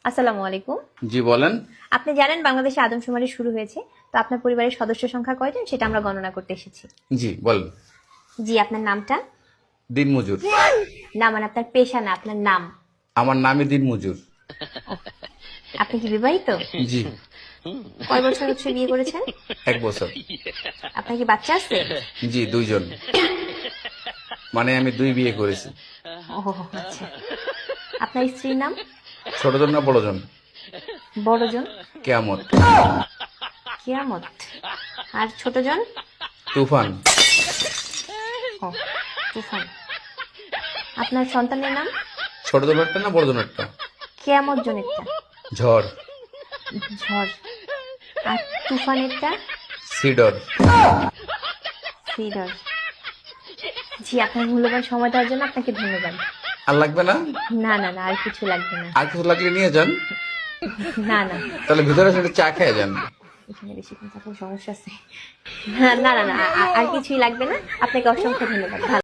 আসসালামু আলাইকুম। জি বলেন। আপনি জানেন বাংলাদেশে আদমশুমারি শুরু হয়েছে, তো আপনার পরিবারের সদস্য সংখ্যা কয়জন সেটা আমরা গণনা করতে এসেছি। জি বলেন। জি, আপনার নামটা? দিনমজুর। না, মানে আপনার পেশা না, আপনার নাম। আমার নামই দিনমজুর। আপনি কি বিবাহিত? জি। কয় বছর হচ্ছে বিয়ে করেছেন? 1 বছর। আপনার কি বাচ্চা আছে? জি 2 জন। মানে আমি 2 বিয়ে করেছি। ও আচ্ছা। আপনার স্ত্রীর নাম? ছোটজন না বড়জন? বড়জন? কেয়ামত। কিয়ামত। আর ছোটজন? তুফান। ও তুফান। আপনার সন্তানের নাম? ছোটজনেরটা না বড়জনেরটা? কিয়ামত জনেরটা? ঝড়। ঝড়। আর তুফানেরটা? সিডর। সিডর। জি, আপনার মূল্যবান সময় দেওয়ার জন্য আপনাকে ধন্যবাদ। আর লাগবে না? না না না, আর কিছু লাগবে না। আর কিছু লাগলে নিয়ে যান। না না, তাহলে ভিতরে এসে চা খেয়ে যান। এখানে বেশি সমস্যা আছে। না না না, আর কিছুই লাগবে না। আপনাকে অসংখ্য ধন্যবাদ। ভালো